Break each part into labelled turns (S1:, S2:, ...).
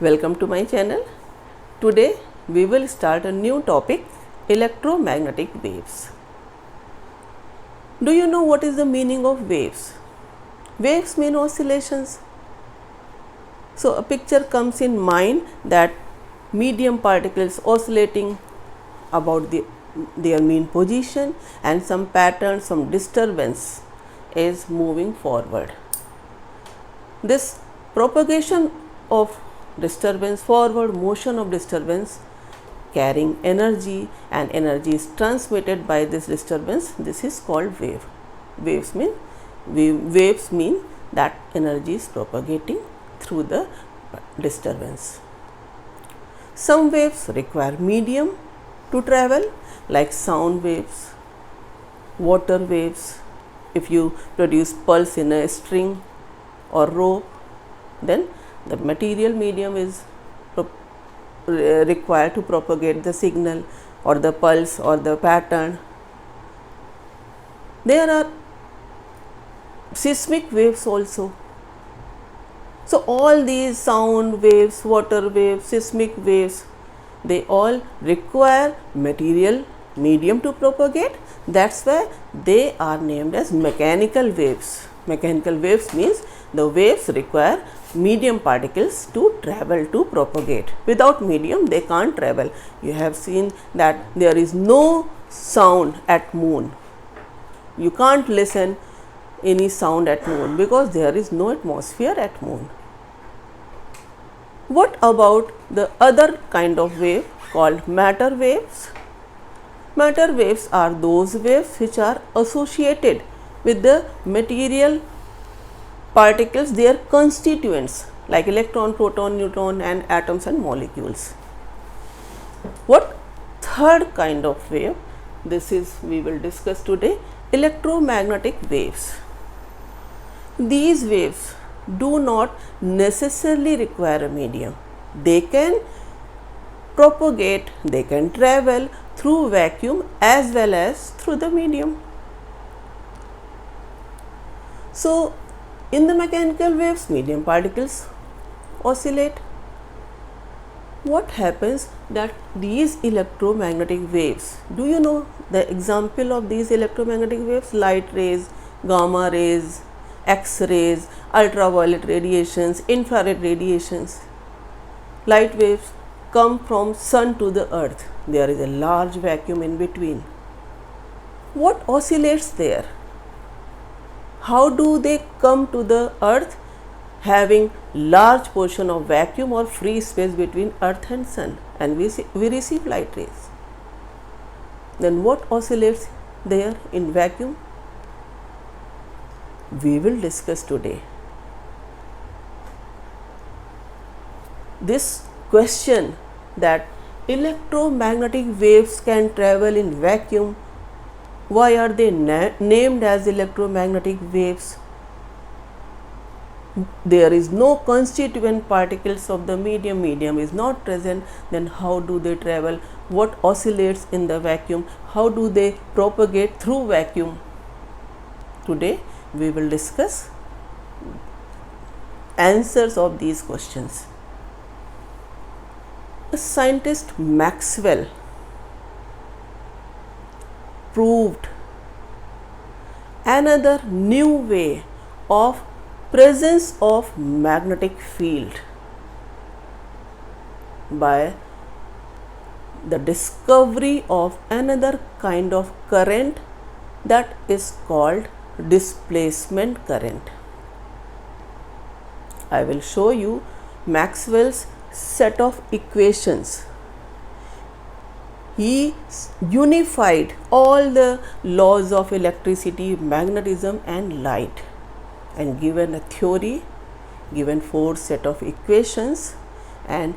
S1: Welcome to my channel. Today we will start a new topic, electromagnetic waves. Do you know what is the meaning of waves? Waves mean oscillations. So a picture comes in mind that medium particles oscillating about their mean position and some pattern, some disturbance is moving forward. This propagation of disturbance, forward motion of disturbance carrying energy, and energy is transmitted by this disturbance. This is called wave. Waves mean that energy is propagating through the disturbance. Some waves require medium to travel, like sound waves, water waves. If you produce pulse in a string or rope, then the material medium is required to propagate the signal or the pulse or the pattern. There are seismic waves also. So all these sound waves, water waves, seismic waves, they all require material medium to propagate. That's why they are named as mechanical waves. Mechanical waves means the waves require medium particles to travel, to propagate. Without medium they can't travel. You have seen that there is no sound at moon. You can't listen any sound at moon because there is no atmosphere at moon. What about the other kind of wave called matter waves? Matter waves are those waves which are associated with the material particles, their constituents like electron, proton, neutron and atoms and molecules. What third kind of wave? This is we will discuss today, electromagnetic waves. These waves do not necessarily require a medium. They can propagate, they can travel through vacuum as well as through the medium. So in the mechanical waves, medium particles oscillate. What happens that these electromagnetic waves, do you know the example of these electromagnetic waves? Light rays, gamma rays, X-rays, ultraviolet radiations, infrared radiations. Light waves come from sun to the earth. There is a large vacuum in between. What oscillates there? How do they come to the earth? Having large portion of vacuum or free space between earth and sun, and we receive light rays. Then what oscillates there in vacuum? We will discuss today. This question that electromagnetic waves can travel in vacuum, why are they named as electromagnetic waves? There is no constituent particles of the medium is not present, then how do they travel? What oscillates in the vacuum? How do they propagate through vacuum? Today we will discuss answers of these questions. The scientist Maxwell proved another new way of presence of magnetic field by the discovery of another kind of current that is called displacement current. I will show you Maxwell's set of equations. He unified all the laws of electricity, magnetism and light and given a theory, given 4 set of equations, and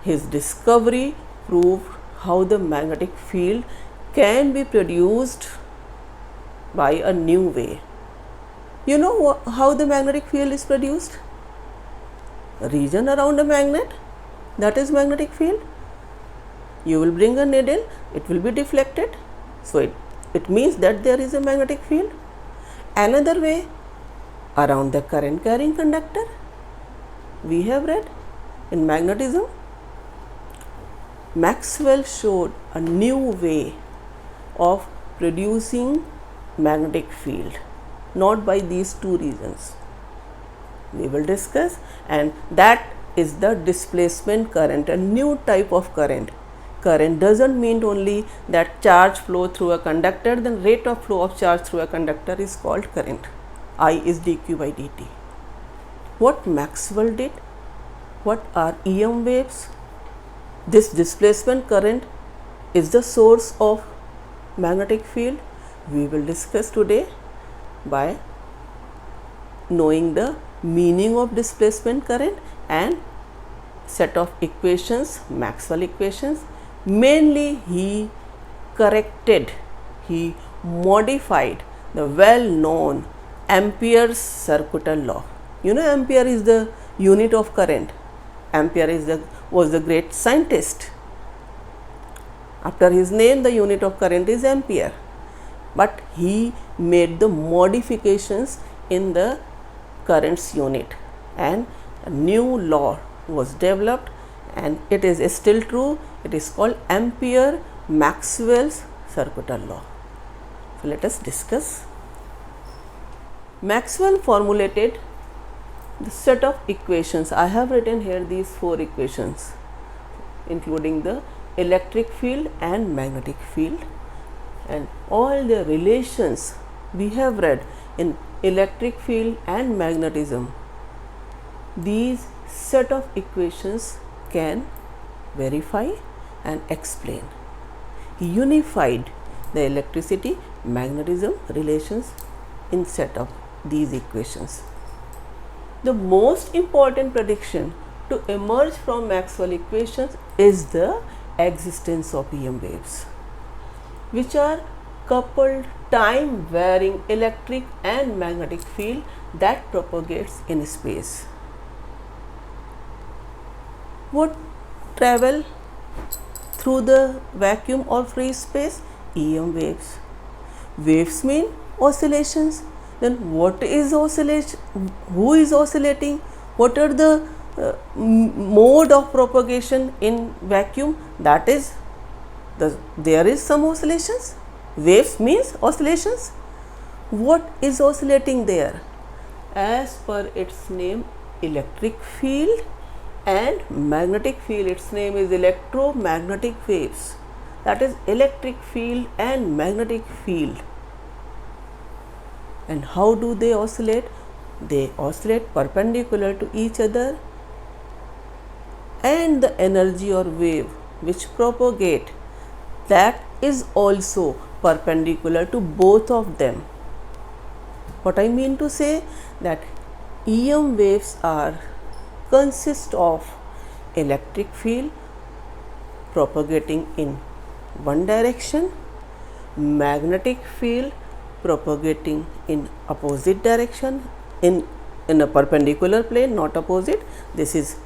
S1: his discovery proved how the magnetic field can be produced by a new way. You know how the magnetic field is produced? A region around a magnet, that is magnetic field. You will bring a needle, it will be deflected, so it means that there is a magnetic field. Another way, around the current carrying conductor, we have read in magnetism? Maxwell showed a new way of producing magnetic field, not by these two reasons. We will discuss, and that is the displacement current, a new type of current. Current doesn't mean only that charge flow through a conductor, then rate of flow of charge through a conductor is called current. I is dq by dt. What Maxwell did? What are EM waves? This displacement current is the source of magnetic field. We will discuss today by knowing the meaning of displacement current and set of equations, Maxwell equations. Mainly he modified the well known Ampere's circuital law. You know, Ampere is the unit of current. Ampere was the great scientist. After his name, the unit of current is ampere. But he made the modifications in the current's unit, and a new law was developed, and it is still true. It is called Ampere-Maxwell's circuital law. So let us discuss. Maxwell formulated the set of equations. I have written here these 4 equations, including the electric field and magnetic field, and all the relations we have read in electric field and magnetism. These set of equations can verify and explain. He unified the electricity magnetism relations in set of these equations. The most important prediction to emerge from Maxwell equations is the existence of EM waves, which are coupled time varying electric and magnetic field that propagates in space. What travel through the vacuum or free space? EM waves. Waves mean oscillations. Then what is oscillation? Who is oscillating? What are the mode of propagation in vacuum? That is, there is some oscillations. Waves means oscillations. What is oscillating there? As per its name, electric field and magnetic field. Its name is electromagnetic waves. That is electric field and magnetic field. And how do they oscillate? They oscillate perpendicular to each other, and the energy or wave which propagate, that is also perpendicular to both of them. What I mean to say, that EM waves consist of electric field propagating in one direction, magnetic field propagating in opposite direction, in a perpendicular plane, not opposite. This is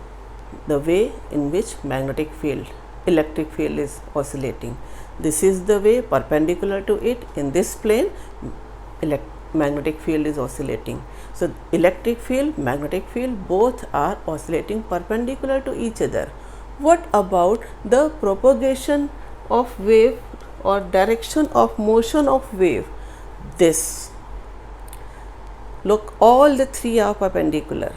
S1: the way in which electric field is oscillating. This is the way perpendicular to it. In this plane, magnetic field is oscillating. So electric field, magnetic field, both are oscillating perpendicular to each other. What about the propagation of wave or direction of motion of wave? This. Look, all the 3 are perpendicular.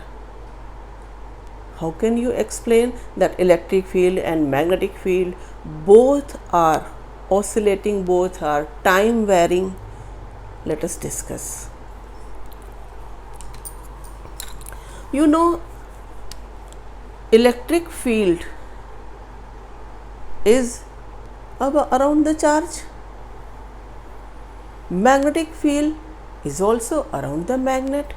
S1: How can you explain that electric field and magnetic field both are oscillating, both are time varying? Let us discuss. You know, electric field is around the charge. Magnetic field is also around the magnet,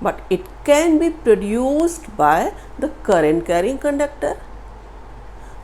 S1: but it can be produced by the current carrying conductor.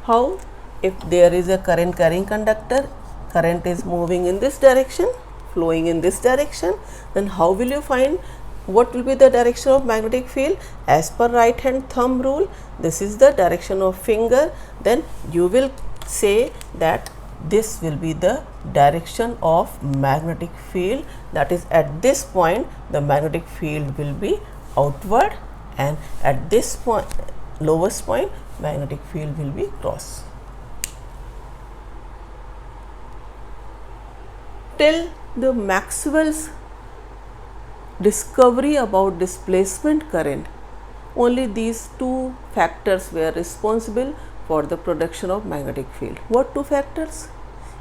S1: How? If there is a current carrying conductor, current is moving in this direction, flowing in this direction, then how will you find what will be the direction of magnetic field? As per right hand thumb rule, this is the direction of finger. Then you will say that this will be the direction of magnetic field. That is, at this point the magnetic field will be outward, and at this point lowest point, magnetic field will be cross. Till the Maxwell's discovery about displacement current, only these two factors were responsible for the production of magnetic field. What two factors?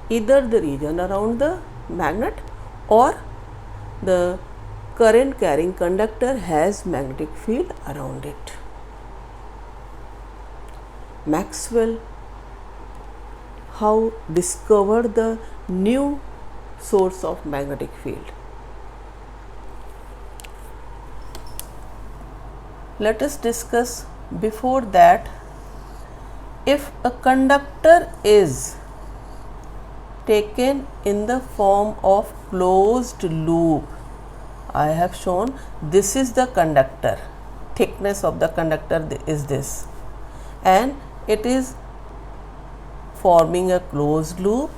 S1: Either the region around the magnet or the current carrying conductor has magnetic field around it. Maxwell how discovered the new source of magnetic field. Let us discuss before that, if a conductor is taken in the form of closed loop, I have shown this is the conductor, thickness of the conductor is this, and it is forming a closed loop.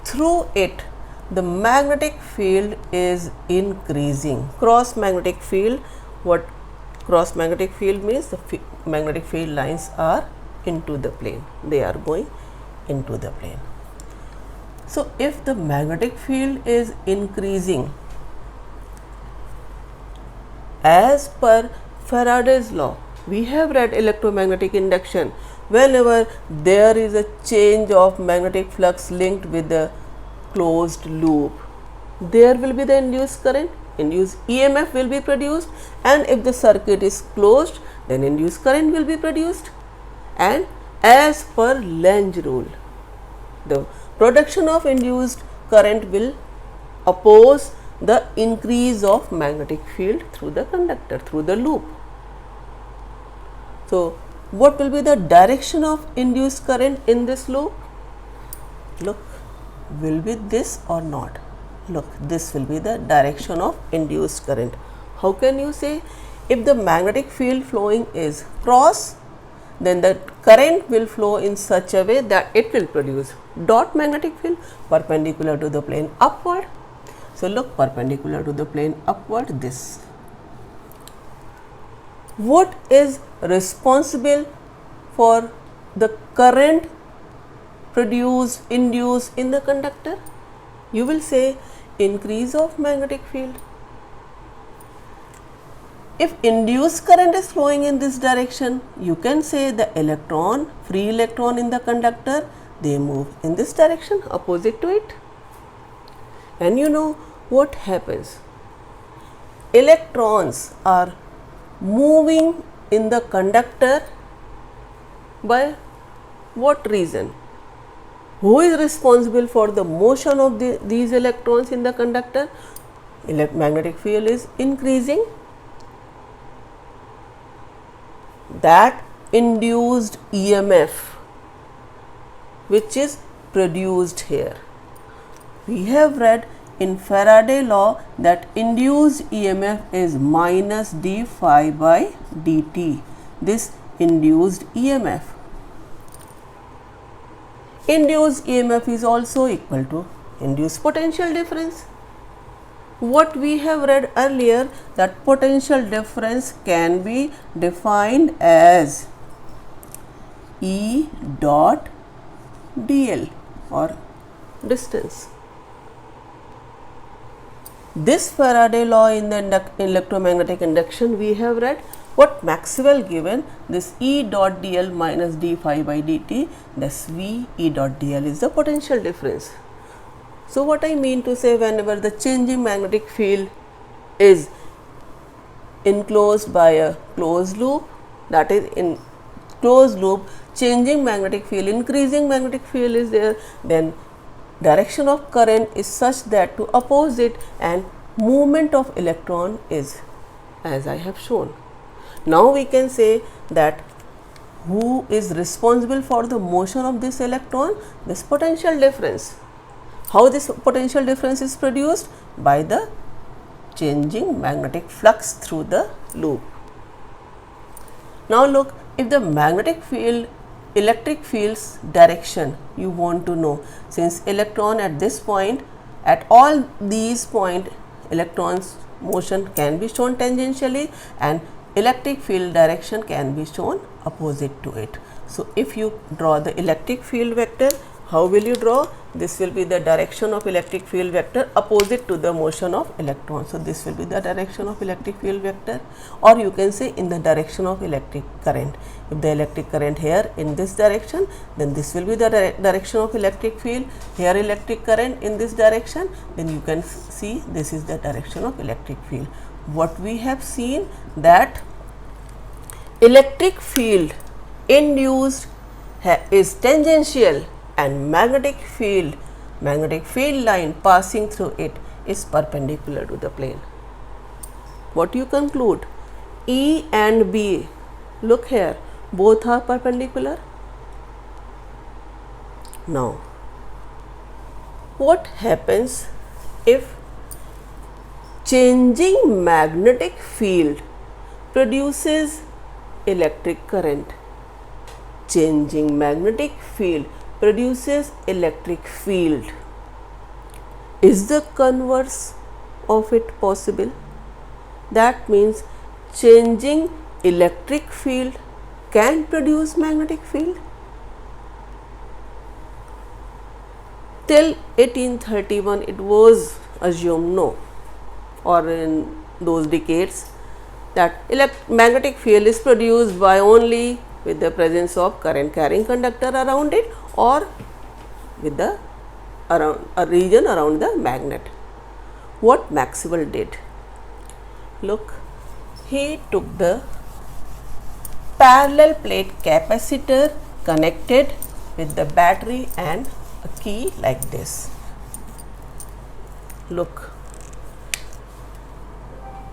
S1: Through it the magnetic field is increasing. Cross magnetic field, what cross magnetic field means? The magnetic field lines are into the plane, they are going into the plane. So if the magnetic field is increasing, as per Faraday's law, we have read electromagnetic induction, whenever there is a change of magnetic flux linked with the closed loop, there will be the induced current, induced EMF will be produced, and if the circuit is closed, then induced current will be produced. And as per Lenz rule, the production of induced current will oppose the increase of magnetic field through the conductor, through the loop. So what will be the direction of induced current in this loop? Look, will be this or not? Look, this will be the direction of induced current. How can you say? If the magnetic field flowing is cross, then the current will flow in such a way that it will produce dot magnetic field perpendicular to the plane upward. So look, perpendicular to the plane upward, this. What is responsible for the current produced, induced in the conductor? You will say increase of magnetic field. If induced current is flowing in this direction, you can say the electron, free electron in the conductor, they move in this direction, opposite to it. And you know what happens? Electrons are moving in the conductor by what reason? Who is responsible for the motion of these electrons in the conductor? Magnetic field is increasing. That induced EMF which is produced here. We have read in Faraday law that induced EMF is minus d phi by dt. This induced EMF. Induced EMF is also equal to induced potential difference. What we have read earlier, that potential difference can be defined as E dot dl or distance. This Faraday law in the electromagnetic induction we have read. What Maxwell given, this E dot dl minus d phi by dt, this V E dot dl is the potential difference. So what I mean to say, whenever the changing magnetic field is enclosed by a closed loop, that is in closed loop, changing magnetic field, increasing magnetic field is there, then direction of current is such that to oppose it, and movement of electron is as I have shown. Now we can say that who is responsible for the motion of this electron? This potential difference. How this potential difference is produced? By the changing magnetic flux through the loop. Now look, if the magnetic field, electric field's direction you want to know, since electron at this point, at all these points electrons motion can be shown tangentially, and electric field direction can be shown opposite to it. So, if you draw the electric field vector, how will you draw? This will be the direction of electric field vector opposite to the motion of electron. So, this will be the direction of electric field vector, or you can say in the direction of electric current. If the electric current here in this direction, then this will be the direction of electric field. Here electric current in this direction, then you can see this is the direction of electric field. What we have seen, that electric field induced is tangential, and magnetic field line passing through it is perpendicular to the plane. What you conclude? E and B, look here, both are perpendicular. Now, what happens if changing magnetic field produces electric current? Changing magnetic field produces electric field. Is the converse of it possible? That means changing electric field can produce magnetic field. Till 1831 it was assumed no, or in those decades, that magnetic field is produced by only with the presence of current carrying conductor around it, or with the a region around the magnet. What Maxwell did? Look, he took the parallel plate capacitor, connected with the battery and a key like this. Look,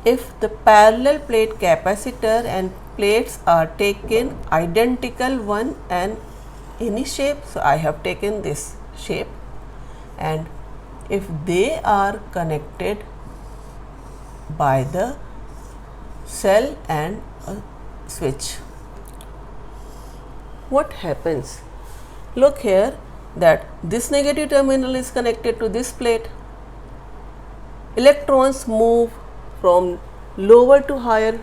S1: if the parallel plate capacitor and plates are taken identical one and any shape, so I have taken this shape, and if they are connected by the cell and a switch, what happens? Look here, that this negative terminal is connected to this plate. Electrons move from lower to higher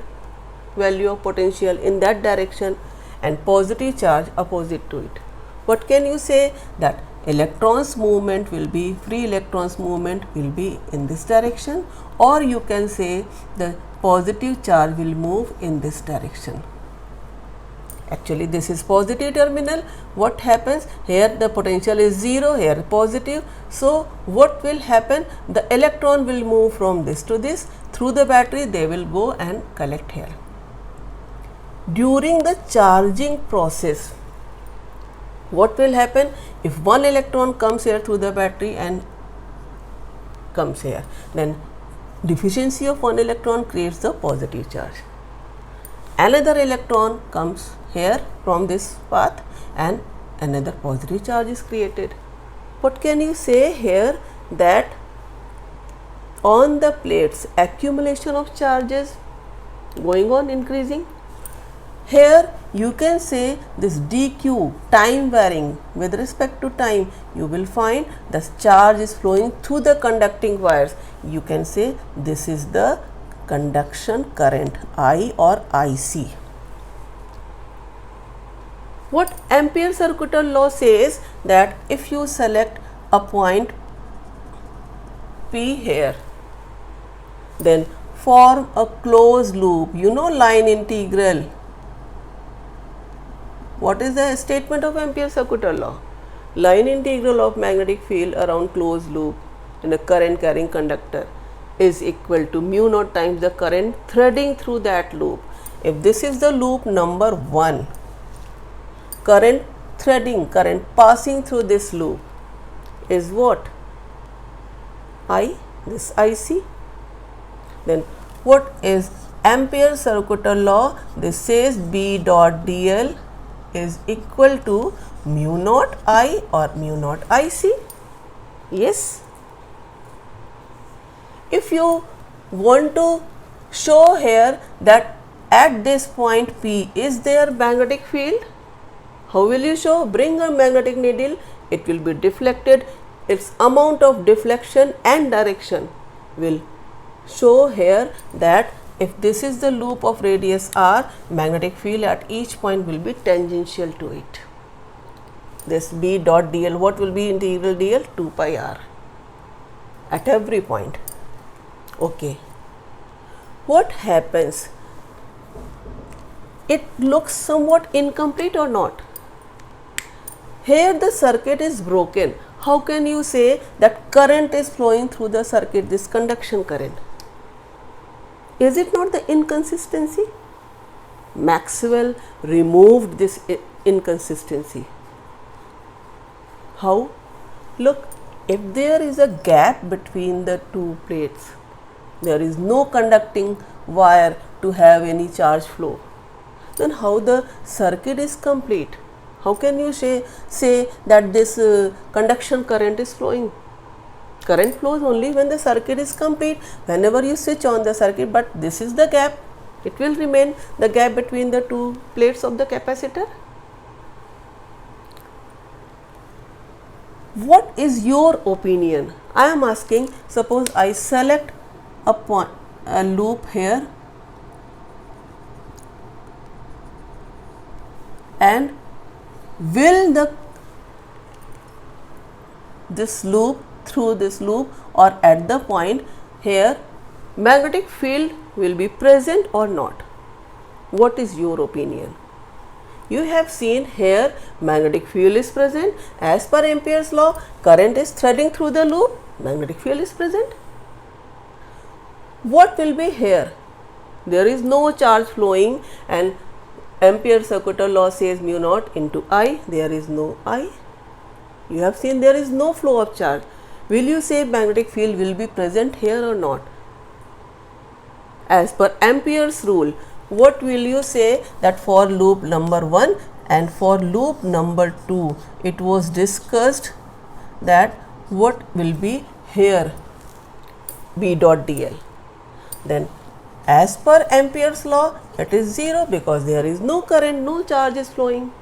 S1: value of potential in that direction, and positive charge opposite to it. What can you say? That electrons movement will be, free electrons movement will be in this direction, or you can say the positive charge will move in this direction. Actually this is positive terminal. What happens? Here the potential is 0, here positive. So what will happen? The electron will move from this to this. Through the battery they will go and collect here. During the charging process, what will happen? If one electron comes here through the battery and comes here, then deficiency of one electron creates the positive charge. Another electron comes here from this path and another positive charge is created. What can you say here? That on the plates accumulation of charges going on increasing. Here you can say this dq, time varying with respect to time, you will find the charge is flowing through the conducting wires. You can say this is the conduction current I or IC. What Ampere circuital law says? That if you select a point P here, then form a closed loop, line integral. What is the statement of Ampere circuital law? Line integral of magnetic field around closed loop in a current carrying conductor is equal to mu naught times the current threading through that loop. If this is the loop number 1, current threading, current passing through this loop is what? I, this IC. Then what is Ampere circuital law? This says B dot dl is equal to mu naught I or mu naught IC. Yes. If you want to show here that at this point P is there magnetic field, how will you show? Bring a magnetic needle, it will be deflected, its amount of deflection and direction will show here that if this is the loop of radius r, magnetic field at each point will be tangential to it. This B dot dl, what will be integral dl? 2 pi r at every point. Okay. What happens? It looks somewhat incomplete or not? Here the circuit is broken. How can you say that current is flowing through the circuit, this conduction current? Is it not the inconsistency? Maxwell removed this inconsistency. How? Look, if there is a gap between the two plates, there is no conducting wire to have any charge flow, then how the circuit is complete? How can you say that this conduction current is flowing? Current flows only when the circuit is complete, whenever you switch on the circuit, but this is the gap. It will remain the gap between the two plates of the capacitor. What is your opinion? I am asking, suppose I select a loop here and will this loop, through this loop or at the point here, magnetic field will be present or not? What is your opinion? You have seen here magnetic field is present. As per Ampere's law, current is threading through the loop, magnetic field is present. What will be here? There is no charge flowing and Ampere's circuital law says mu naught into I, there is no I. You have seen there is no flow of charge. Will you say magnetic field will be present here or not? As per Ampere's rule, what will you say that for loop number 1 and for loop number 2, it was discussed that what will be here, B dot dl. Then as per Ampere's law, it is 0 because there is no current, no charge is flowing.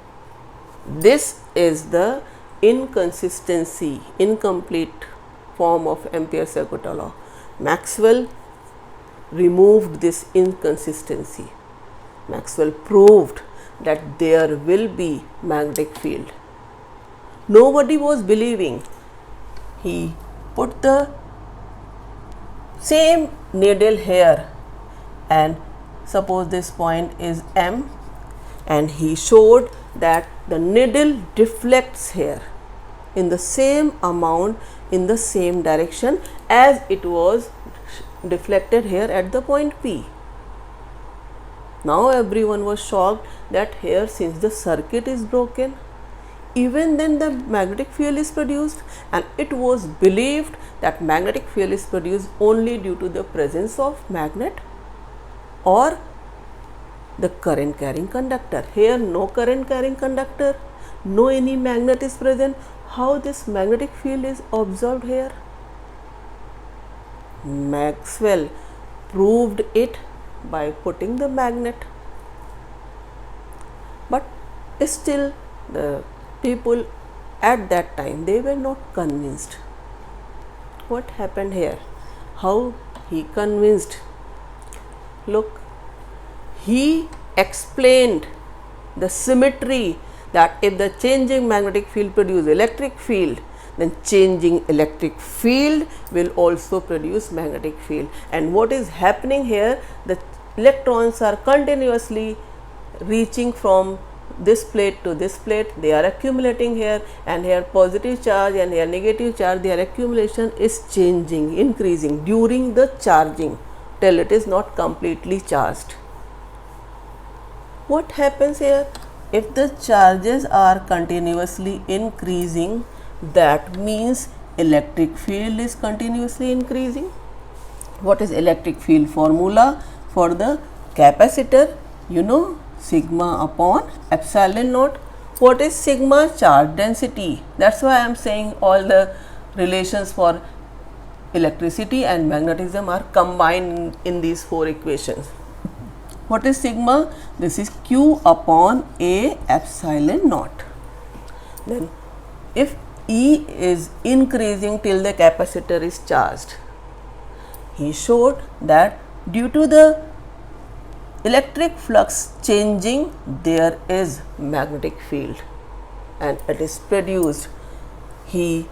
S1: This is the inconsistency, incomplete form of Ampere's circuital law. Maxwell removed this inconsistency. Maxwell proved that there will be magnetic field. Nobody was believing. He put the same needle here and suppose this point is M, and he showed that the needle deflects here in the same amount, in the same direction as it was deflected here at the point P. Now everyone was shocked that here, since the circuit is broken, even then the magnetic field is produced, and it was believed that magnetic field is produced only due to the presence of magnet or the current carrying conductor. Here no current carrying conductor, no any magnet is present. How this magnetic field is observed here? Maxwell proved it by putting the magnet, but still the people at that time, they were not convinced. What happened here? How he convinced? Look, he explained the symmetry that if the changing magnetic field produce electric field, then changing electric field will also produce magnetic field. And what is happening here? The electrons are continuously reaching from this plate to this plate. They are accumulating here, and here positive charge and here negative charge, their accumulation is changing, increasing during the charging till it is not completely charged. What happens here? If the charges are continuously increasing, that means electric field is continuously increasing. What is electric field formula for the capacitor? You know, sigma upon epsilon naught. What is sigma? Charge density. That's why I am saying all the relations for electricity and magnetism are combined in these four equations. What is sigma? This is Q upon A epsilon naught. Then if E is increasing till the capacitor is charged, he showed that due to the electric flux changing, there is magnetic field and it is produced. He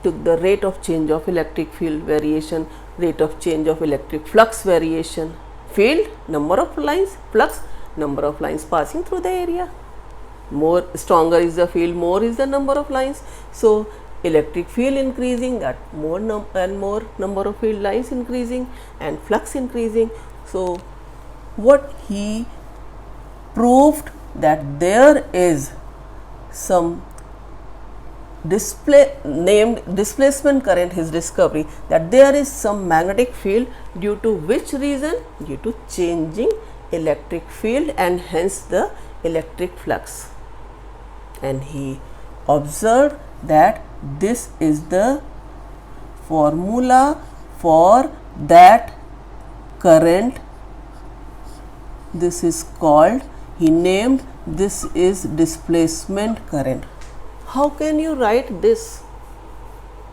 S1: took the rate of change of electric field variation, rate of change of electric flux variation, field, number of lines, flux, number of lines passing through the area. More stronger is the field, more is the number of lines. So electric field increasing, that more number of field lines increasing and flux increasing. So what he proved, that there is some named displacement current, his discovery, that there is some magnetic field, due to which reason? Due to changing electric field and hence the electric flux. And he observed that this is the formula for that current. This is called, he named, this is displacement current. How can you write this?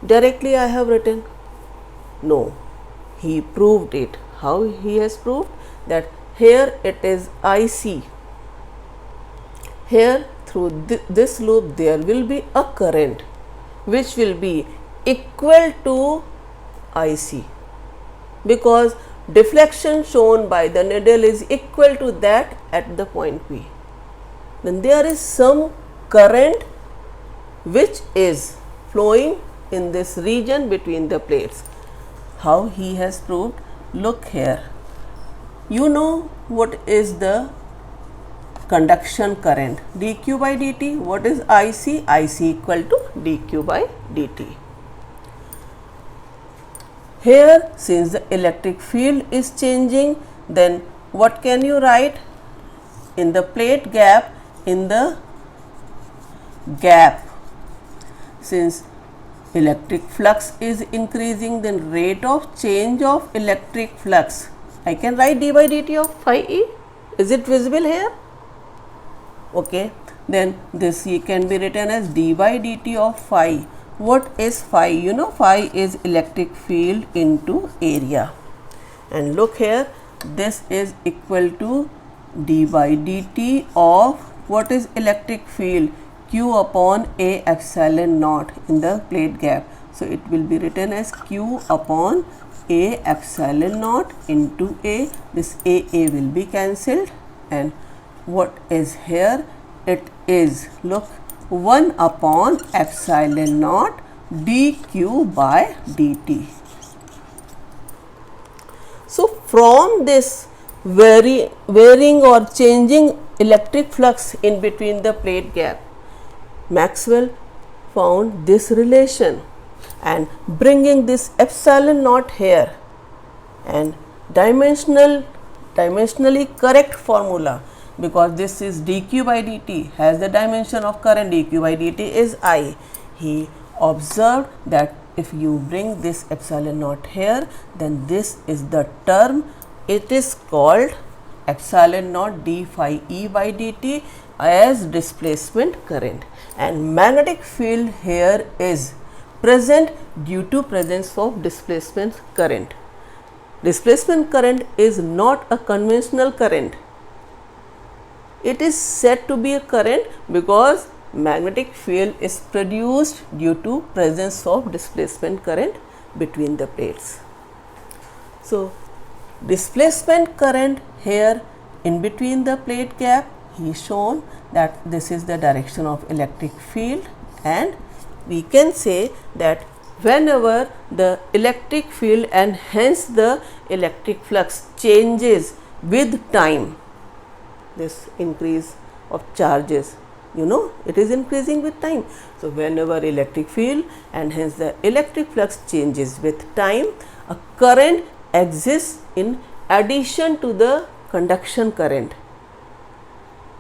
S1: Directly I have written. No, he proved it. How he has proved? That here it is IC. Here through this loop there will be a current which will be equal to IC, because deflection shown by the needle is equal to that at the point P. Then there is some current which is flowing in this region between the plates. How he has proved? Look here. You know what is the conduction current? dq by dt. What is IC? IC equal to dq by dt. Here, since the electric field is changing, then what can you write? In the plate gap, in the gap, since electric flux is increasing, then rate of change of electric flux, I can write d by dt of phi e. Is it visible here? Okay, then this can be written as d by dt of phi. What is phi? You know, phi is electric field into area. And look here, this is equal to d by dt of what is electric field? Q upon A epsilon naught in the plate gap. So it will be written as Q upon A epsilon naught into A. This A will be cancelled, and what is here? It is, look, 1 upon epsilon naught dq by dt. So from this varying or changing electric flux in between the plate gap, Maxwell found this relation, and bringing this epsilon naught here and dimensionally correct formula, because this is dq by dt, has the dimension of current, dq by dt is I. He observed that if you bring this epsilon naught here, then this is the term, it is called epsilon naught d phi e by dt as displacement current, and magnetic field here is present due to presence of displacement current. Displacement current is not a conventional current. It is said to be a current because magnetic field is produced due to presence of displacement current between the plates. So displacement current here in between the plate gap, he shown that this is the direction of electric field, and we can say that whenever the electric field and hence the electric flux changes with time, this increase of charges, you know, it is increasing with time. So whenever electric field and hence the electric flux changes with time, a current exists in addition to the conduction current.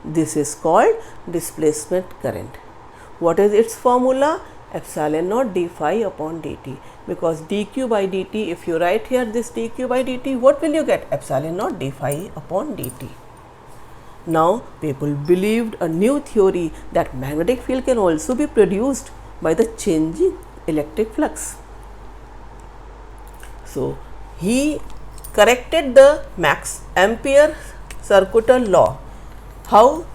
S1: This is called displacement current. What is its formula? Epsilon naught d phi upon dt, because dq by dt, if you write here this dq by dt, what will you get? Epsilon naught d phi upon dt. Now people believed a new theory that magnetic field can also be produced by the changing electric flux. So he corrected the Ampere circuital law. How?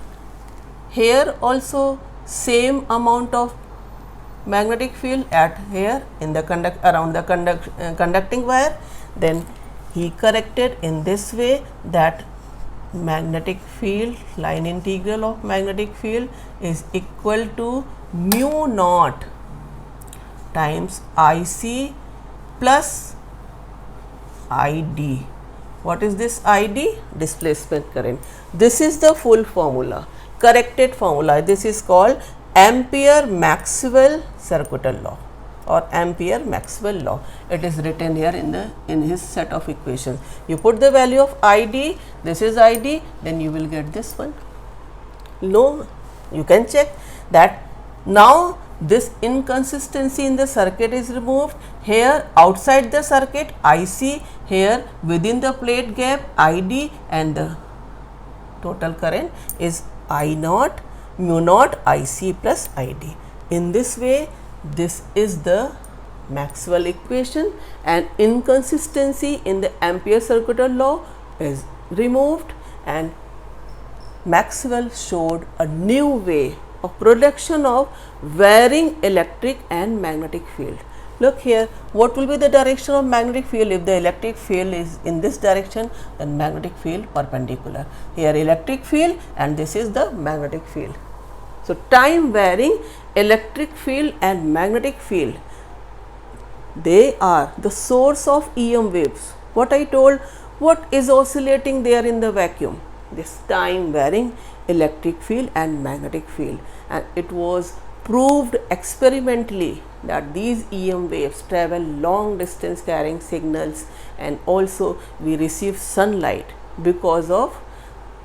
S1: Here also same amount of magnetic field at here in the around the conducting wire. Then he corrected in this way that magnetic field, line integral of magnetic field is equal to mu naught times IC plus ID. What is this ID? Displacement current. This is the full formula, corrected formula. This is called Ampere-Maxwell circuital law or Ampere-Maxwell law. It is written here in his set of equations. You put the value of ID, this is ID, then you will get this one. No, you can check that now this inconsistency in the circuit is removed. Here outside the circuit IC, here within the plate gap ID, and the total current is I naught mu naught IC plus ID. In this way, this is the Maxwell equation, and inconsistency in the Ampere circuital law is removed, and Maxwell showed a new way of production of varying electric and magnetic field. Look here, what will be the direction of magnetic field? If the electric field is in this direction, then magnetic field perpendicular. Here electric field, and this is the magnetic field. So, time varying electric field and magnetic field, they are the source of EM waves. What I told, what is oscillating there in the vacuum? This time varying electric field and magnetic field, and it was proved experimentally that these EM waves travel long distance carrying signals, and also we receive sunlight. Because of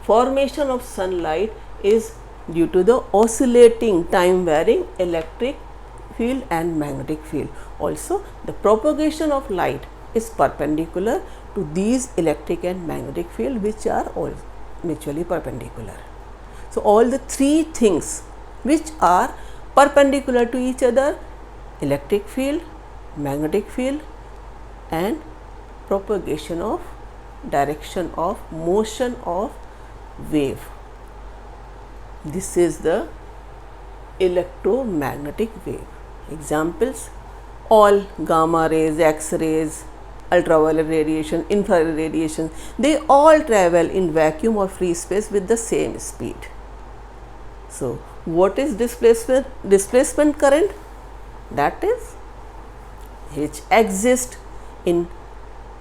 S1: formation of sunlight is due to the oscillating time varying electric field and magnetic field. Also the propagation of light is perpendicular to these electric and magnetic field, which are all mutually perpendicular. So, all the three things which are perpendicular to each other: electric field, magnetic field, and propagation of direction of motion of wave. This is the electromagnetic wave. Examples: all gamma rays, X-rays, ultraviolet radiation, infrared radiation, they all travel in vacuum or free space with the same speed. So, what is displacement? Displacement current, that is which exists in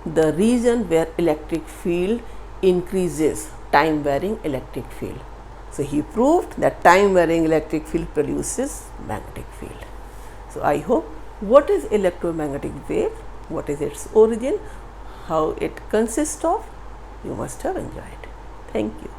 S1: the region where electric field increases, time varying electric field. So, he proved that time varying electric field produces magnetic field. So, I hope what is electromagnetic wave, what is its origin, how it consists of, you must have enjoyed. Thank you.